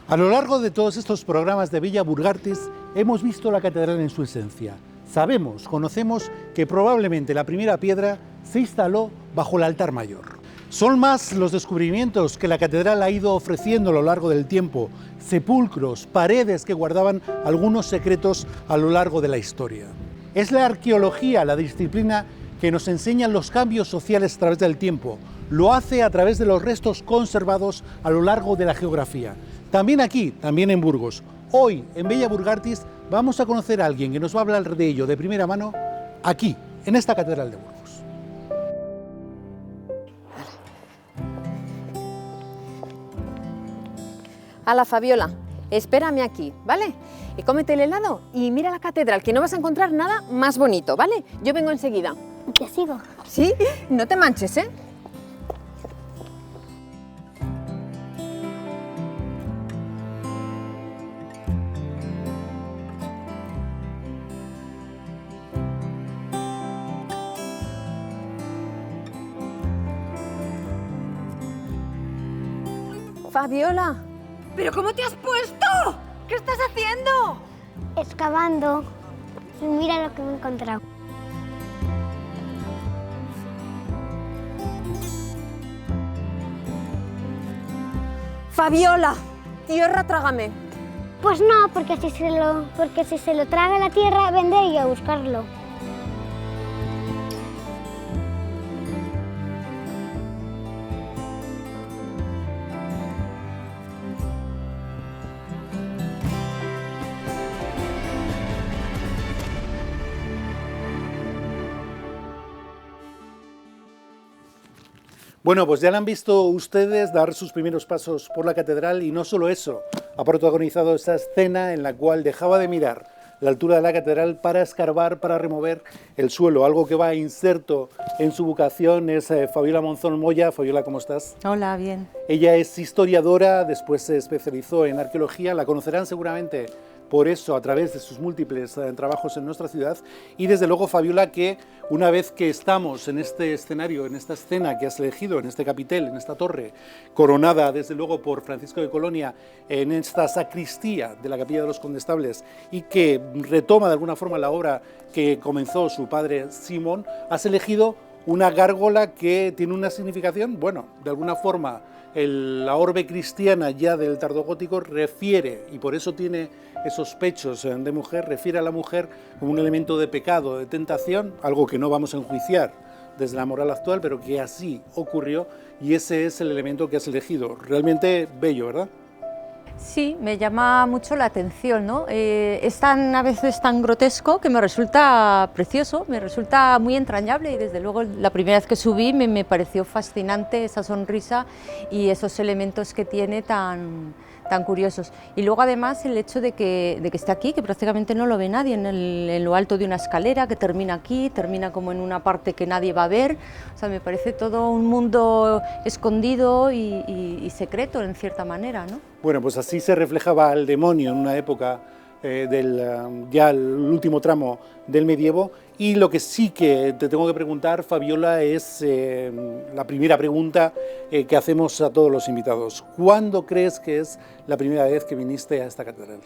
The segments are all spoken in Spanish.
A lo largo de todos estos programas de Villa Burgartis hemos visto la catedral en su esencia. Sabemos, conocemos que probablemente la primera piedra se instaló bajo el altar mayor. Son más los descubrimientos que la catedral ha ido ofreciendo a lo largo del tiempo, sepulcros, paredes que guardaban algunos secretos a lo largo de la historia. Es la arqueología la disciplina que nos enseña los cambios sociales a través del tiempo. Lo hace a través de los restos conservados a lo largo de la geografía. También aquí, también en Burgos. Hoy, en Villa Burgartis, vamos a conocer a alguien que nos va a hablar de ello de primera mano, aquí, en esta catedral de Burgos. Hala, Fabiola, espérame aquí, ¿vale? Y cómete el helado y mira la catedral, que no vas a encontrar nada más bonito, ¿vale? Yo vengo enseguida. Ya sigo. ¿Sí? No te manches, ¿eh? Fabiola, ¿pero cómo te has puesto? ¿Qué estás haciendo? Excavando. Mira lo que me he encontrado. Fabiola, tierra, trágame. Pues no, porque si se lo traga la tierra, vendré yo a buscarlo. Bueno, pues ya la han visto ustedes dar sus primeros pasos por la catedral y no solo eso, ha protagonizado esa escena en la cual dejaba de mirar la altura de la catedral para escarbar, para remover el suelo, algo que va inserto en su vocación es Fabiola Monzón Moya. Fabiola, ¿cómo estás? Hola, bien. Ella es historiadora, después se especializó en arqueología, la conocerán seguramente por eso a través de sus múltiples trabajos en nuestra ciudad y desde luego Fabiola que una vez que estamos en este escenario, en esta escena que has elegido, en este capitel, en esta torre, coronada desde luego por Francisco de Colonia en esta sacristía de la Capilla de los Condestables y que retoma de alguna forma la obra que comenzó su padre Simón, has elegido una gárgola que tiene una significación, bueno, de alguna forma la orbe cristiana ya del tardogótico refiere, y por eso tiene esos pechos de mujer, refiere a la mujer como un elemento de pecado, de tentación, algo que no vamos a enjuiciar desde la moral actual, pero que así ocurrió, y ese es el elemento que has elegido. Realmente bello, ¿verdad? Sí, me llama mucho la atención, ¿no? Es a veces tan grotesco que me resulta precioso, me resulta muy entrañable y desde luego la primera vez que subí me pareció fascinante esa sonrisa y esos elementos que tiene tan curiosos. Y luego además el hecho de que esté aquí, que prácticamente no lo ve nadie, en lo alto de una escalera, que termina aquí, termina como en una parte que nadie va a ver, o sea, me parece todo un mundo escondido y secreto en cierta manera, ¿no? Bueno, pues así se reflejaba el demonio en una época ya el último tramo del medievo. Y lo que sí que te tengo que preguntar, Fabiola, es la primera pregunta que hacemos a todos los invitados. ¿Cuándo crees que es la primera vez que viniste a esta catedral?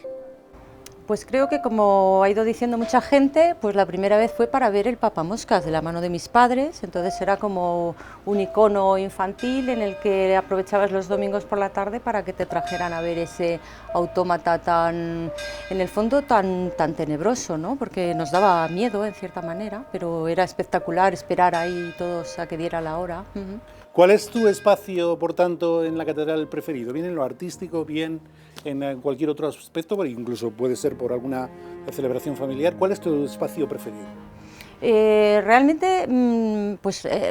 Pues creo que, como ha ido diciendo mucha gente, pues la primera vez fue para ver el papamoscas de la mano de mis padres, entonces era como un icono infantil en el que aprovechabas los domingos por la tarde para que te trajeran a ver ese autómata tan, en el fondo, tan tenebroso, ¿no? Porque nos daba miedo en cierta manera, pero era espectacular esperar ahí todos a que diera la hora. ¿Cuál es tu espacio, por tanto, en la catedral preferido? ¿Bien en lo artístico, bien en cualquier otro aspecto? Porque incluso puede ser por alguna celebración familiar. ¿Cuál es tu espacio preferido? Realmente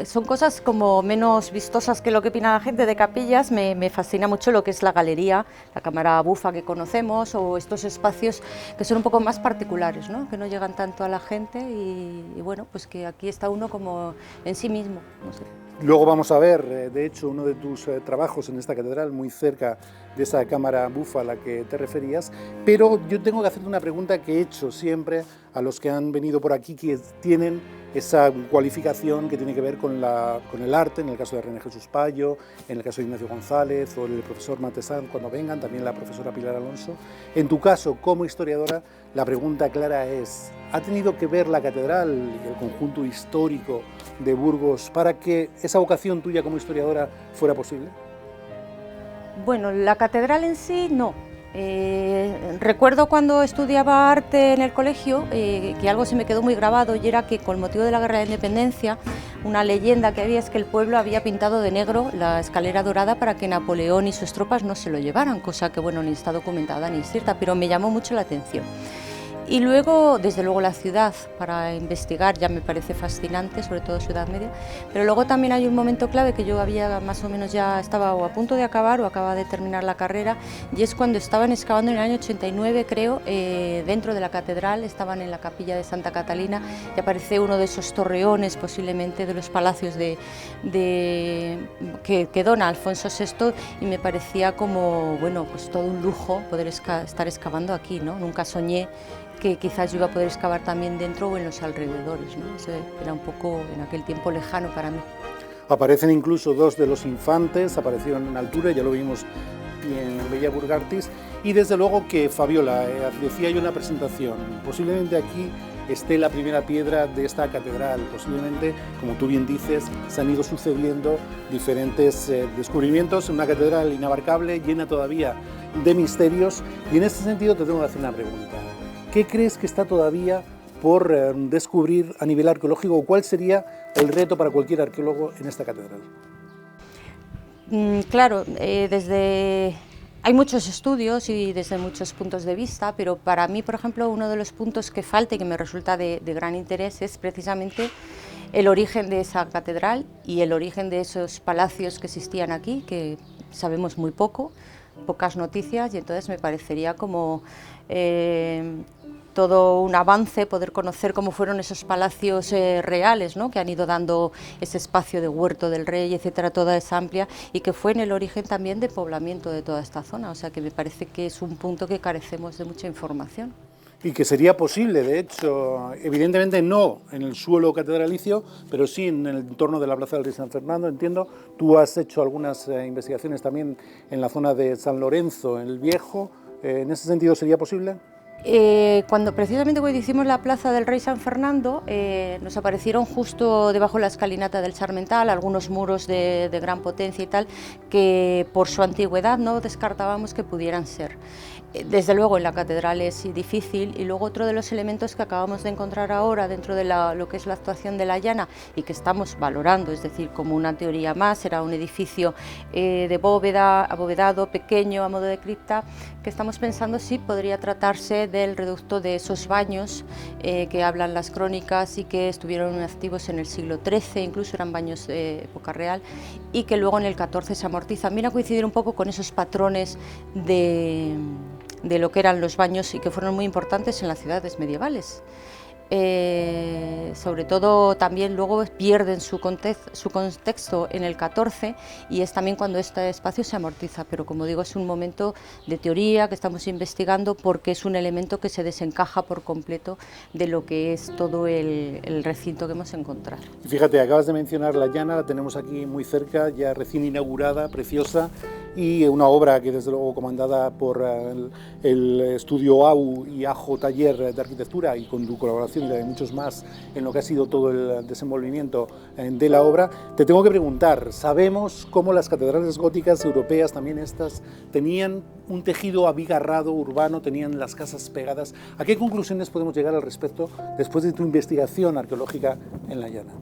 son cosas como menos vistosas que lo que opina la gente de capillas. Me fascina mucho lo que es la galería, la cámara bufa que conocemos o estos espacios que son un poco más particulares, ¿no? Que no llegan tanto a la gente y bueno, pues que aquí está uno como en sí mismo, no sé. Luego vamos a ver, de hecho, uno de tus trabajos en esta catedral, muy cerca de esa cámara bufa a la que te referías, pero yo tengo que hacerte una pregunta que he hecho siempre a los que han venido por aquí, que tienen esa cualificación que tiene que ver con el arte, en el caso de René Jesús Payo, en el caso de Ignacio González o el profesor Matesán cuando vengan, también la profesora Pilar Alonso. En tu caso, como historiadora, la pregunta clara es, ¿ha tenido que ver la catedral y el conjunto histórico de Burgos para que esa vocación tuya como historiadora fuera posible? Bueno, la catedral en sí no. Recuerdo cuando estudiaba arte en el colegio que algo se me quedó muy grabado, y era que con motivo de la Guerra de Independencia una leyenda que había es que el pueblo había pintado de negro la escalera dorada para que Napoleón y sus tropas no se lo llevaran, cosa que bueno, ni está documentada ni es cierta, pero me llamó mucho la atención. Y luego, desde luego, la ciudad, para investigar, ya me parece fascinante, sobre todo Ciudad Media, pero luego también hay un momento clave que yo había más o menos ya estaba o a punto de acabar o acababa de terminar la carrera, y es cuando estaban excavando en el año 89, creo, dentro de la catedral, estaban en la capilla de Santa Catalina, y aparece uno de esos torreones, posiblemente de los palacios que dona Alfonso VI, y me parecía como, bueno, pues todo un lujo poder estar excavando aquí, ¿no? Nunca soñé que quizás yo iba a poder excavar también dentro o en los alrededores, ¿no? Eso era un poco en aquel tiempo lejano para mí. Aparecen incluso dos de los infantes, aparecieron en altura, ya lo vimos en Bella Burgartis, y desde luego que Fabiola, decía yo en la presentación, posiblemente aquí esté la primera piedra de esta catedral, posiblemente, como tú bien dices, se han ido sucediendo diferentes descubrimientos, una catedral inabarcable, llena todavía de misterios, y en este sentido te tengo que hacer una pregunta. ¿Qué crees que está todavía por descubrir a nivel arqueológico, o cuál sería el reto para cualquier arqueólogo en esta catedral? Claro, hay muchos estudios y desde muchos puntos de vista, pero para mí, por ejemplo, uno de los puntos que falta y que me resulta de gran interés es precisamente el origen de esa catedral y el origen de esos palacios que existían aquí, que sabemos muy poco, pocas noticias, y entonces me parecería como todo un avance poder conocer cómo fueron esos palacios reales, ¿no? Que han ido dando ese espacio de huerto del rey, etcétera, toda esa amplia, y que fue en el origen también de poblamiento de toda esta zona, o sea que me parece que es un punto que carecemos de mucha información. Y que sería posible, de hecho, evidentemente no en el suelo catedralicio, pero sí en el entorno de la Plaza del Rey San Fernando, entiendo. Tú has hecho algunas investigaciones también en la zona de San Lorenzo, en el Viejo. ¿En ese sentido sería posible? Cuando hicimos la Plaza del Rey San Fernando, nos aparecieron justo debajo de la escalinata del Sarmental algunos muros de gran potencia y tal, que por su antigüedad no descartábamos que pudieran ser. Desde luego en la catedral es difícil, y luego otro de los elementos que acabamos de encontrar ahora dentro de lo que es la actuación de la Llana y que estamos valorando, es decir, como una teoría más, era un edificio de bóveda, abovedado, pequeño, a modo de cripta, que estamos pensando si podría tratarse del reducto de esos baños que hablan las crónicas y que estuvieron activos en el siglo XIII, incluso eran baños de época real, y que luego en el XIV se amortizan. Viene a coincidir un poco con esos patrones de lo que eran los baños y que fueron muy importantes en las ciudades medievales. Sobre todo también luego pierden su contexto en el XIV, y es también cuando este espacio se amortiza, pero como digo, es un momento de teoría que estamos investigando porque es un elemento que se desencaja por completo de lo que es todo el recinto que hemos encontrado. Fíjate, acabas de mencionar la Llana, la tenemos aquí muy cerca, ya recién inaugurada, preciosa, y una obra que desde luego comandada por el estudio AU y AJO Taller de Arquitectura, y con tu colaboración y la de muchos más en lo que ha sido todo el desenvolvimiento de la obra. Te tengo que preguntar, sabemos cómo las catedrales góticas europeas, también estas, tenían un tejido abigarrado urbano, tenían las casas pegadas. ¿A qué conclusiones podemos llegar al respecto después de tu investigación arqueológica en la Llana?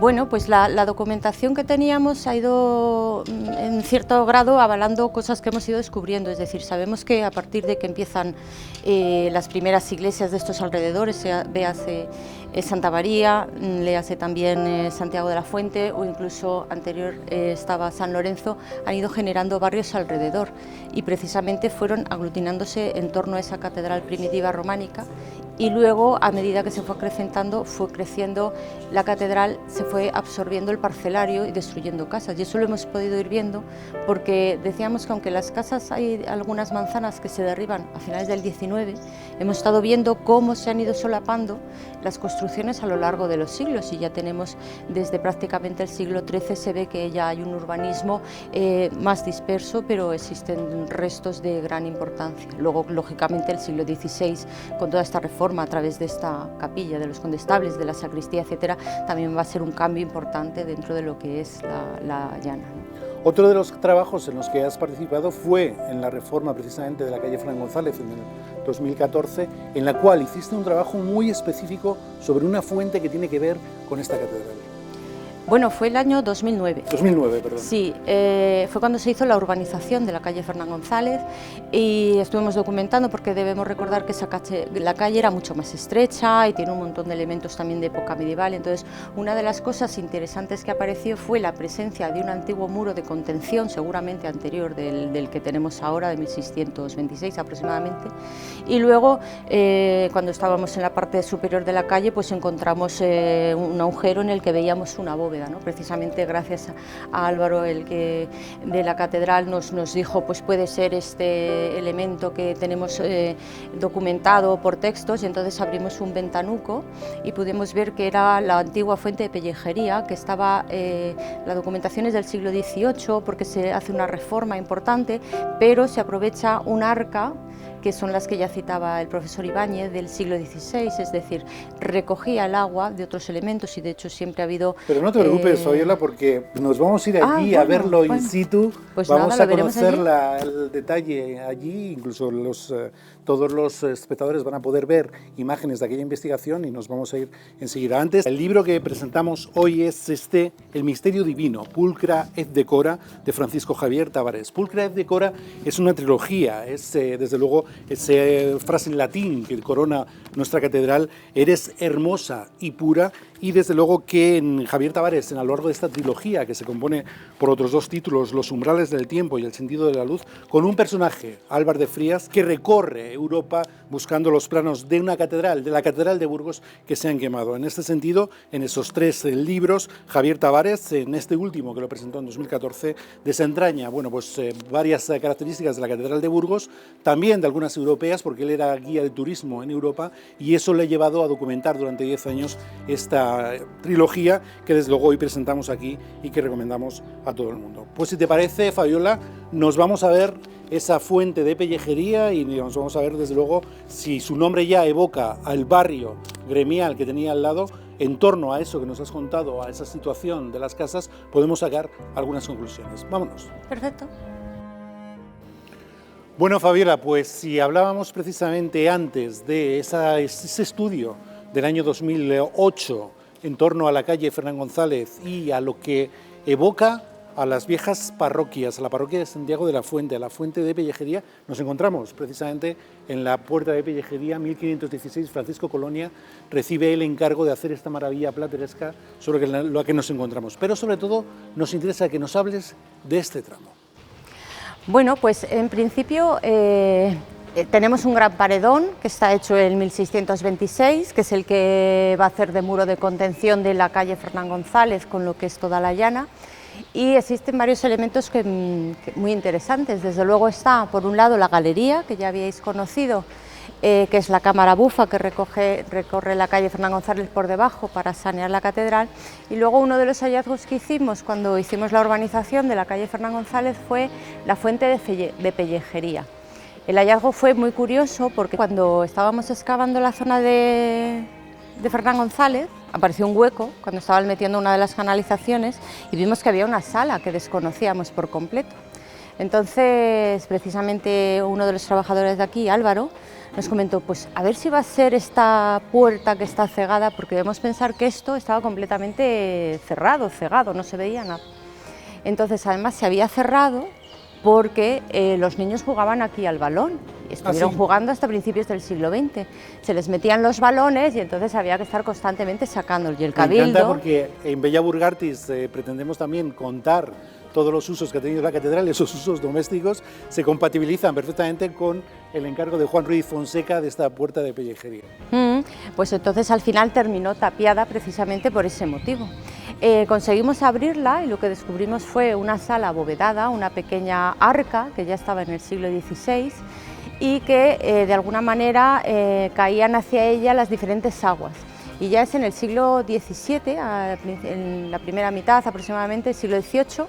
Bueno, pues la documentación que teníamos ha ido en cierto grado avalando cosas que hemos ido descubriendo, es decir, sabemos que a partir de que empiezan las primeras iglesias de estos alrededores, véase Santa María, léase también Santiago de la Fuente, o incluso anterior estaba San Lorenzo, han ido generando barrios alrededor y precisamente fueron aglutinándose en torno a esa catedral primitiva románica. Y luego, a medida que se fue acrecentando, fue creciendo la catedral, se fue absorbiendo el parcelario y destruyendo casas. Y eso lo hemos podido ir viendo porque decíamos que aunque las casas hay algunas manzanas que se derriban a finales del XIX, hemos estado viendo cómo se han ido solapando las construcciones construcciones a lo largo de los siglos, y ya tenemos desde prácticamente el siglo XIII se ve que ya hay un urbanismo más disperso, pero existen restos de gran importancia. Luego, lógicamente, el siglo XVI, con toda esta reforma a través de esta capilla, de los condestables, de la sacristía, etcétera, también va a ser un cambio importante dentro de lo que es la llana. Otro de los trabajos en los que has participado fue en la reforma precisamente de la calle Fernán González en el 2014, en la cual hiciste un trabajo muy específico sobre una fuente que tiene que ver con esta catedral. Bueno, fue el año 2009. 2009, perdón. Sí, fue cuando se hizo la urbanización de la calle Fernán González y estuvimos documentando, porque debemos recordar que la calle era mucho más estrecha y tiene un montón de elementos también de época medieval. Entonces, una de las cosas interesantes que apareció fue la presencia de un antiguo muro de contención, seguramente anterior del que tenemos ahora, de 1626 aproximadamente. Y luego, cuando estábamos en la parte superior de la calle, pues encontramos un agujero en el que veíamos una bóveda, ¿no? Precisamente gracias a Álvaro, el que de la catedral nos dijo, pues puede ser este elemento que tenemos documentado por textos, y entonces abrimos un ventanuco y pudimos ver que era la antigua fuente de pellejería, que estaba, la documentación es del siglo XVIII, porque se hace una reforma importante, pero se aprovecha un arca, que son las que ya citaba el profesor Ibáñez, del siglo XVI, es decir, recogía el agua de otros elementos, y de hecho siempre ha habido... Pero no te preocupes, Fabiola, porque nos vamos a ir allí a verlo in situ, pues vamos nada, a conocer el detalle allí, incluso todos los espectadores van a poder ver imágenes de aquella investigación, y nos vamos a ir enseguida. Antes, el libro que presentamos hoy es El misterio divino, Pulcra et Decora, de Francisco Javier Tavares. Pulcra et Decora es una trilogía, es desde luego esa frase en latín que corona nuestra catedral: eres hermosa y pura. Y desde luego que en Javier Tavares, a lo largo de esta trilogía, que se compone por otros dos títulos, Los umbrales del tiempo y El sentido de la luz, con un personaje, Álvar de Frías, que recorre Europa buscando los planos de una catedral, de la Catedral de Burgos, que se han quemado. En este sentido, en esos tres libros, Javier Tavares, en este último, que lo presentó en 2014, desentraña varias características de la Catedral de Burgos, también de algunas europeas, porque él era guía de turismo en Europa, y eso le ha llevado a documentar durante 10 años esta trilogía que desde luego hoy presentamos aquí y que recomendamos a todo el mundo. Pues si te parece, Fabiola, nos vamos a ver esa fuente de pellejería y nos vamos a ver desde luego si su nombre ya evoca al barrio gremial que tenía al lado. En torno a eso que nos has contado, a esa situación de las casas, podemos sacar algunas conclusiones. Vámonos. Perfecto. Bueno, Fabiola, pues si hablábamos precisamente antes de ese estudio del año 2008 en torno a la calle Fernán González y a lo que evoca a las viejas parroquias, a la parroquia de Santiago de la Fuente, a la fuente de pellejería, nos encontramos precisamente en la puerta de pellejería 1516. Francisco Colonia recibe el encargo de hacer esta maravilla plateresca sobre la que nos encontramos. Pero sobre todo nos interesa que nos hables de este tramo. Bueno, pues en principio tenemos un gran paredón que está hecho en 1626, que es el que va a hacer de muro de contención de la calle Fernán González con lo que es toda la llana, y existen varios elementos muy interesantes. Desde luego está, por un lado, la galería, que ya habíais conocido, que es la cámara bufa que recorre la calle Fernán González por debajo para sanear la catedral, y luego uno de los hallazgos que hicimos cuando hicimos la urbanización de la calle Fernán González fue la fuente de pellejería. El hallazgo fue muy curioso porque cuando estábamos excavando la zona de Fernán González apareció un hueco cuando estaban metiendo una de las canalizaciones y vimos que había una sala que desconocíamos por completo. Entonces, precisamente uno de los trabajadores de aquí, Álvaro, nos comentó, pues a ver si va a ser esta puerta que está cegada, porque debemos pensar que esto estaba completamente cegado, no se veía nada. Entonces, además se había cerrado porque los niños jugaban aquí al balón, y estuvieron jugando hasta principios del siglo XX. Se les metían los balones y entonces había que estar constantemente sacándolos. Y el cabildo... Me encanta porque en Bella Burgartis pretendemos también contar todos los usos que ha tenido la catedral, esos usos domésticos se compatibilizan perfectamente con el encargo de Juan Ruiz Fonseca de esta puerta de pellejería. Pues entonces al final terminó tapiada precisamente por ese motivo. Conseguimos abrirla y lo que descubrimos fue una sala abovedada, una pequeña arca que ya estaba en el siglo XVI y que de alguna manera caían hacia ella las diferentes aguas. Y ya es en el siglo XVII, en la primera mitad aproximadamente, siglo XVIII,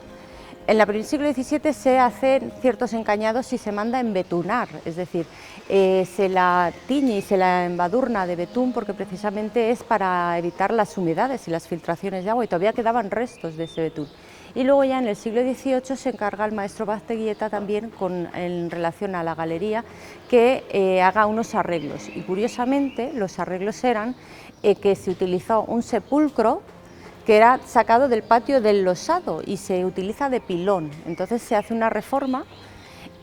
en el siglo XVII se hacen ciertos encañados y se manda embetunar, es decir, se la tiñe y se la embadurna de betún porque precisamente es para evitar las humedades y las filtraciones de agua, y todavía quedaban restos de ese betún. Y luego ya en el siglo XVIII se encarga el maestro Basteguieta también en relación a la galería que haga unos arreglos, y curiosamente los arreglos eran que se utilizó un sepulcro que era sacado del patio del Losado y se utiliza de pilón, entonces se hace una reforma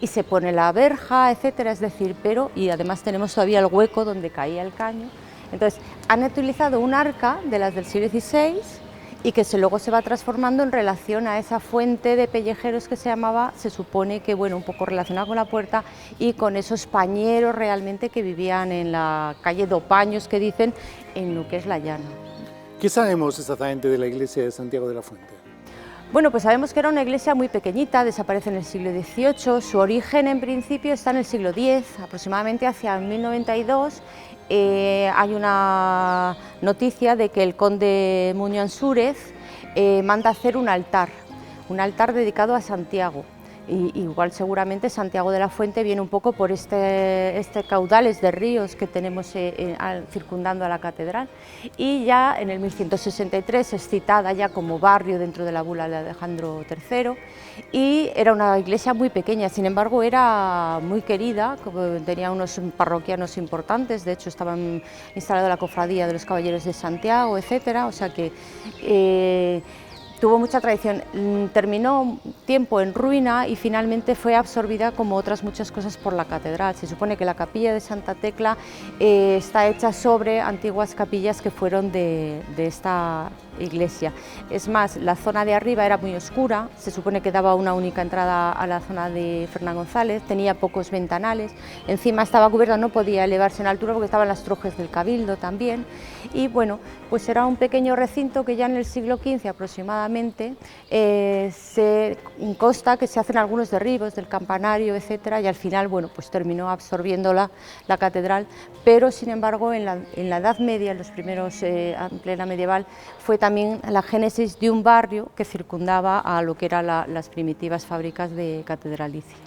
y se pone la verja, etcétera, es decir, y además tenemos todavía el hueco donde caía el caño. Entonces han utilizado un arca de las del siglo XVI y que luego se va transformando en relación a esa fuente de pellejeros que se llamaba, se supone que bueno, un poco relacionada con la puerta y con esos pañeros realmente que vivían en la calle Dopaños, que dicen, en lo que es la llana. ¿Qué sabemos exactamente de la iglesia de Santiago de la Fuente? Bueno, pues sabemos que era una iglesia muy pequeñita, desaparece en el siglo XVIII, su origen en principio está en el siglo X, aproximadamente hacia 1092, hay una noticia de que el conde Muñoz Ansúrez manda hacer un altar dedicado a Santiago. Y igual seguramente Santiago de la Fuente viene un poco por este caudales de ríos que tenemos circundando a la catedral, y ya en el 1163 es citada ya como barrio dentro de la bula de Alejandro III, y era una iglesia muy pequeña, sin embargo era muy querida, tenía unos parroquianos importantes, de hecho estaban instalada la cofradía de los Caballeros de Santiago, etcétera, o sea que tuvo mucha tradición, terminó tiempo en ruina y finalmente fue absorbida como otras muchas cosas por la catedral. Se supone que la capilla de Santa Tecla está hecha sobre antiguas capillas que fueron de esta iglesia. Es más, la zona de arriba era muy oscura, se supone que daba una única entrada a la zona de Fernán González, tenía pocos ventanales, encima estaba cubierta, no podía elevarse en altura porque estaban las trojes del Cabildo también, y bueno, pues era un pequeño recinto que ya en el siglo XV aproximadamente se consta que se hacen algunos derribos del campanario, etcétera, y al final, bueno, pues terminó absorbiendo la catedral, pero sin embargo en la Edad Media, en los primeros, en plena medieval, fue también la génesis de un barrio que circundaba a lo que eran las primitivas fábricas de catedralicias.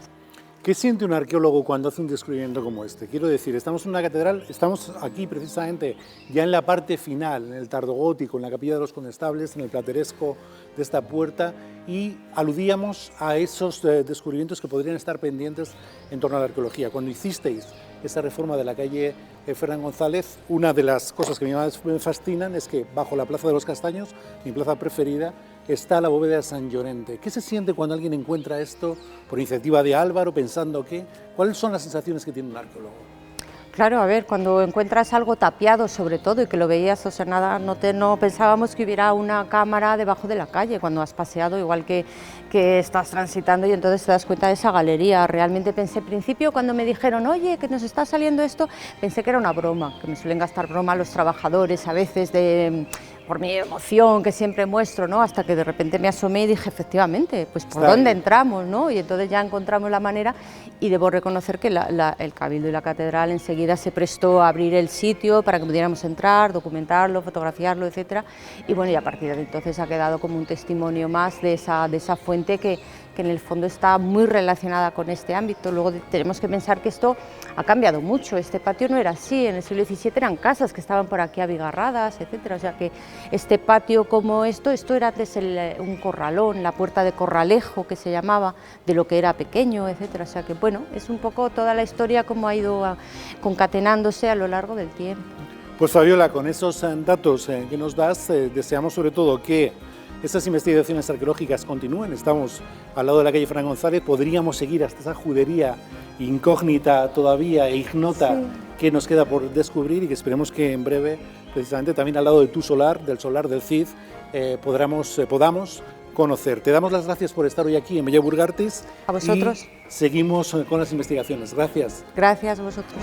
¿Qué siente un arqueólogo cuando hace un descubrimiento como este? Quiero decir, estamos en una catedral, estamos aquí precisamente ya en la parte final, en el tardogótico, en la capilla de los condestables, en el plateresco de esta puerta, y aludíamos a esos descubrimientos que podrían estar pendientes en torno a la arqueología. Cuando hicisteis esa reforma de la calle Fernán González, una de las cosas que más me fascinan es que bajo la Plaza de los Castaños, mi plaza preferida, está la bóveda de San Llorente. ¿Qué se siente cuando alguien encuentra esto por iniciativa de Álvaro, pensando que? ¿Cuáles son las sensaciones que tiene un arqueólogo? Claro, a ver, cuando encuentras algo tapiado sobre todo y que lo veías, o sea, nada, no pensábamos que hubiera una cámara debajo de la calle cuando has paseado, igual que estás transitando y entonces te das cuenta de esa galería. Realmente pensé al principio cuando me dijeron, oye, que nos está saliendo esto, pensé que era una broma, que me suelen gastar broma los trabajadores a veces por mi emoción que siempre muestro, ¿no? Hasta que de repente me asomé y dije, efectivamente, pues ¿por dónde entramos, no? Y entonces ya encontramos la manera, y debo reconocer que el Cabildo y la Catedral enseguida se prestó a abrir el sitio para que pudiéramos entrar, documentarlo, fotografiarlo, etcétera. Y bueno, y a partir de entonces ha quedado como un testimonio más de esa fuente que en el fondo está muy relacionada con este ámbito. Luego tenemos que pensar que esto ha cambiado mucho, este patio no era así, en el siglo XVII eran casas que estaban por aquí abigarradas, etcétera, o sea que este patio como esto era antes un corralón, la puerta de Corralejo que se llamaba, de lo que era pequeño, etcétera, o sea que bueno, es un poco toda la historia como ha ido concatenándose a lo largo del tiempo. Pues Fabiola, con esos datos que nos das, deseamos sobre todo que estas investigaciones arqueológicas continúen. Estamos al lado de la calle Fernán González, podríamos seguir hasta esa judería incógnita todavía e ignota que nos queda por descubrir, y que esperemos que en breve, precisamente también al lado de tu solar, del solar del Cid, podamos conocer. Te damos las gracias por estar hoy aquí en Bellver Gurgartis. A vosotros. Y seguimos con las investigaciones. Gracias. Gracias a vosotros.